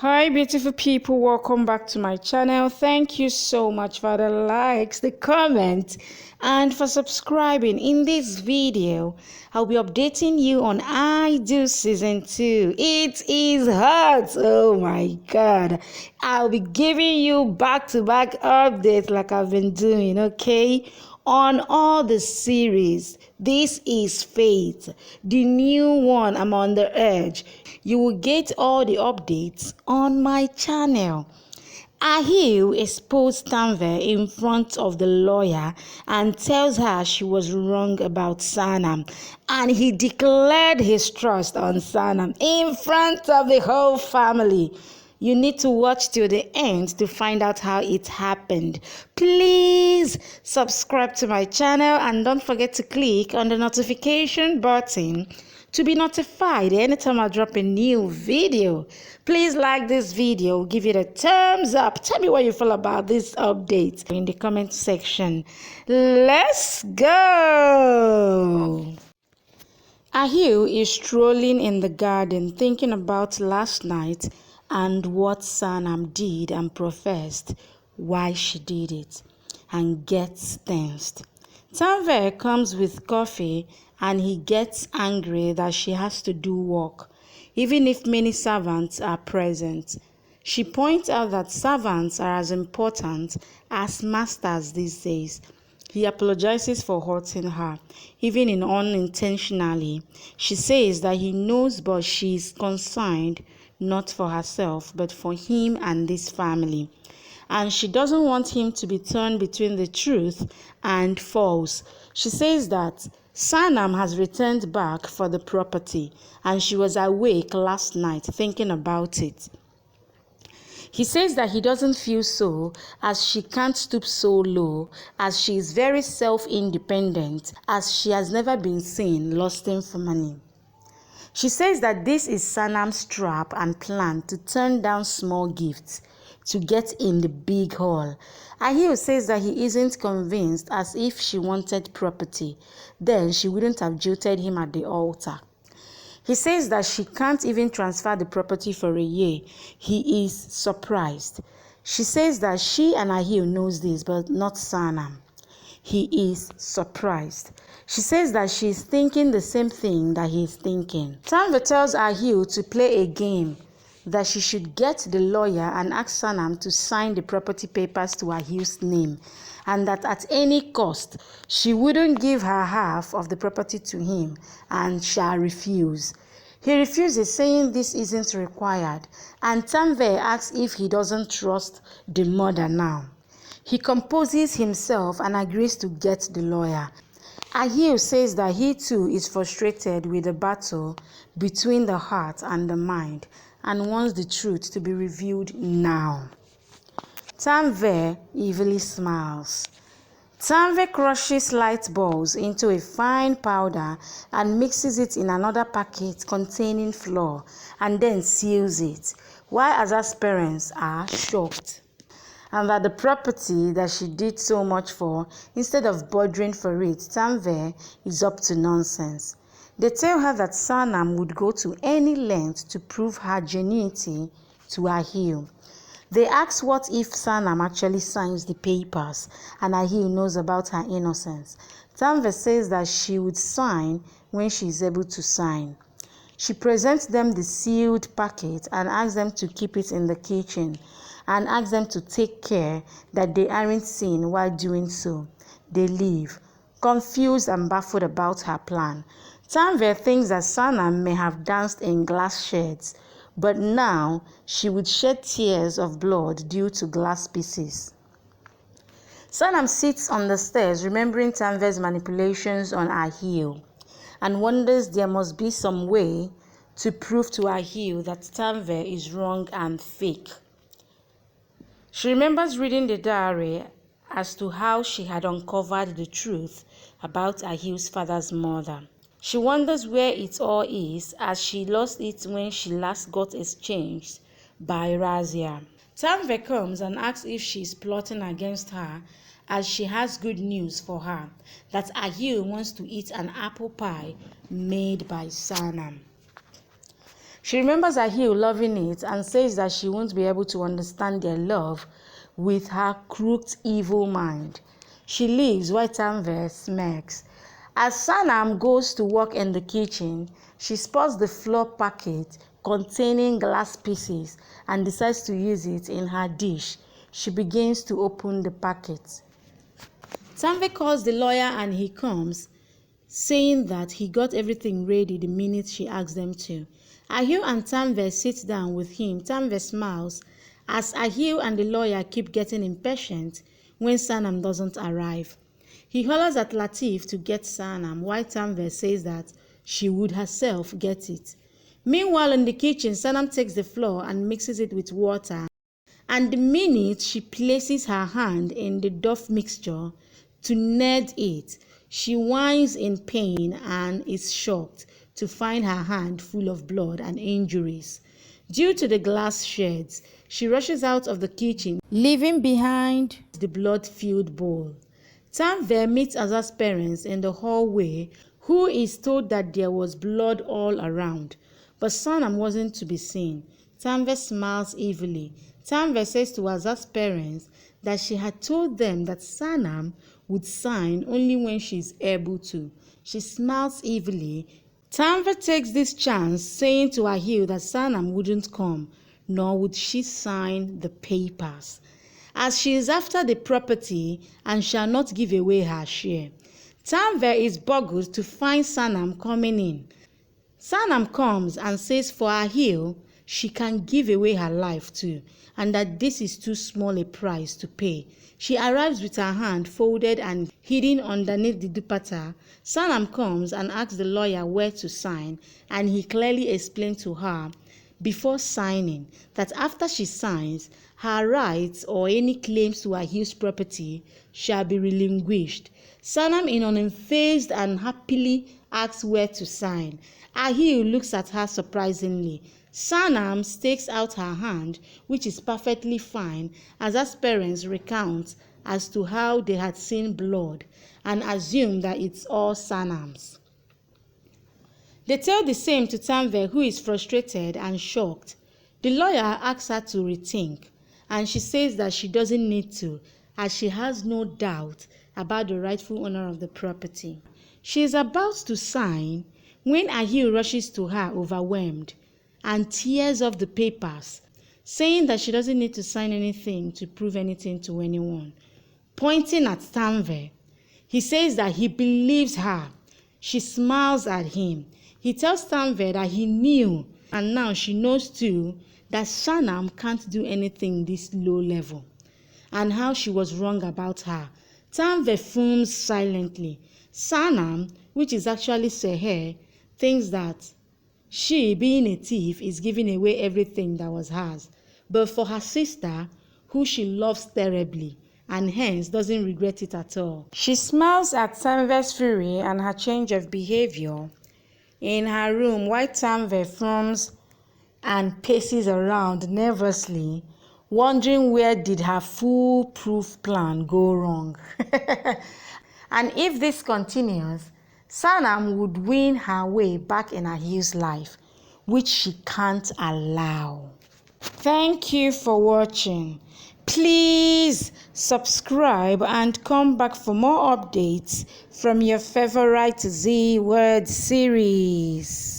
Hi beautiful people, welcome back to my channel. Thank you so much for the likes, the comments, and for subscribing. In this video I'll be updating you on Aahil season 2. It is hot, oh my god. I'll be giving you back-to-back updates like I've been doing, okay, on all the series. This is Faith, the new one. I'm on the edge. You will get all the updates on my channel. Ahil exposed Tanveer in front of the lawyer and tells her she was wrong about Sanam, and he declared his trust on Sanam in front of the whole family. You need to watch till the end to find out how it happened. Please subscribe to my channel and don't forget to click on the notification button to be notified anytime I drop a new video. Please like this video, give it a thumbs up. Tell me what you feel about this update in the comment section. Let's go. Ahil is strolling in the garden thinking about last night and what Sanam did and professed why she did it, and gets tensed. Tanveer comes with coffee and he gets angry that she has to do work, even if many servants are present. She points out that servants are as important as masters these days. He apologizes for hurting her, even in unintentionally. She says that he knows, but she is concerned not for herself, but for him and this family. And she doesn't want him to be torn between the truth and false. She says that Sanam has returned back for the property, and she was awake last night thinking about it. He says that he doesn't feel so, as she can't stoop so low, as she is very self-independent, as she has never been seen lusting for money. She says that this is Sanam's trap and plan to turn down small gifts to get in the big hall. Ahil says that he isn't convinced, as if she wanted property, then she wouldn't have jilted him at the altar. He says that she can't even transfer the property for a year. He is surprised. She says that she and Ahil knows this, but not Sanam. He is surprised. She says that she is thinking the same thing that he is thinking. Tanveer tells Ahil to play a game, that she should get the lawyer and ask Sanam to sign the property papers to Ahil's name, and that at any cost she wouldn't give her half of the property to him and shall refuse. He refuses, saying this isn't required, and Tanveer asks if he doesn't trust the mother now. He composes himself and agrees to get the lawyer. Ahil says that he too is frustrated with the battle between the heart and the mind and wants the truth to be revealed now. Tanveer evilly smiles. Tanveer crushes light balls into a fine powder and mixes it in another packet containing flour and then seals it, while Azaz's parents are shocked, and that the property that she did so much for, instead of bothering for it, Tanveer is up to nonsense. They tell her that Sanam would go to any length to prove her genuinity to Ahil. They ask what if Sanam actually signs the papers and Ahil knows about her innocence. Tanveer says that she would sign when she is able to sign. She presents them the sealed packet and asks them to keep it in the kitchen, and asks them to take care that they aren't seen while doing so. They leave, confused and baffled about her plan. Tanveer thinks that Sanam may have danced in glass sheds, but now she would shed tears of blood due to glass pieces. Sanam sits on the stairs remembering Tanveer's manipulations on Ahil, and wonders there must be some way to prove to Ahil that Tanveer is wrong and fake. She remembers reading the diary as to how she had uncovered the truth about Ahil's father's murder. She wonders where it all is, as she lost it when she last got exchanged by Razia. Tanveer comes and asks if she is plotting against her, as she has good news for her, that Ahil wants to eat an apple pie made by Sanam. She remembers Ahil loving it and says that she won't be able to understand their love with her crooked evil mind. She leaves while Tanveer smirks. As Sanam goes to work in the kitchen, she spots the flour packet containing glass pieces and decides to use it in her dish. She begins to open the packet. Tanveer calls the lawyer and he comes, saying that he got everything ready the minute she asked them to. Ahil and Tanveer sit down with him. Tanveer smiles as Ahil and the lawyer keep getting impatient when Sanam doesn't arrive. He hollers at Latif to get Sanam, while Tanveer says that she would herself get it. Meanwhile, in the kitchen, Sanam takes the flour and mixes it with water, and the minute she places her hand in the dough mixture to knead it, she whines in pain and is shocked to find her hand full of blood and injuries. Due to the glass shards, she rushes out of the kitchen, leaving behind the blood-filled bowl. Tanveer meets Azaz's parents in the hallway, who is told that there was blood all around, but Sanam wasn't to be seen. Tanveer smiles evilly. Tanveer says to Azaz's parents that she had told them that Sanam would sign only when she is able to. She smiles evilly. Tanveer takes this chance, saying to Ahil that Sanam wouldn't come, nor would she sign the papers, as she is after the property and shall not give away her share. Tanveer is boggled to find Sanam coming in. Sanam comes and says for Ahil, she can give away her life too, and that this is too small a price to pay. She arrives with her hand folded and hidden underneath the dupatta. Sanam comes and asks the lawyer where to sign, and he clearly explained to her before signing that after she signs, her rights or any claims to Ahil's property shall be relinquished. Sanam, in unfazed and happily, asks where to sign. Ahil looks at her surprisingly. Sanam stakes out her hand, which is perfectly fine, as her parents recount as to how they had seen blood and assume that it's all Sanam's. They tell the same to Tanveer, who is frustrated and shocked. The lawyer asks her to rethink, and she says that she doesn't need to, as she has no doubt about the rightful owner of the property. She is about to sign when Ahil rushes to her overwhelmed and tears off the papers, saying that she doesn't need to sign anything to prove anything to anyone. Pointing at Tanveer, he says that he believes her. She smiles at him. He tells Tanveer that he knew, and now she knows too, that Sanam can't do anything this low level, and how she was wrong about her. Tanveer fumes silently. Sanam, which is actually Seher, thinks that she, being a thief, is giving away everything that was hers, but for her sister, who she loves terribly, and hence doesn't regret it at all. She smiles at Tanveer's fury and her change of behavior in her room, while Tanveer frowns and paces around nervously, wondering where did her foolproof plan go wrong. And if this continues, Sanam would win her way back in Ahil's life, which she can't allow. Thank you for watching. Please subscribe and come back for more updates from your favorite Z Word series.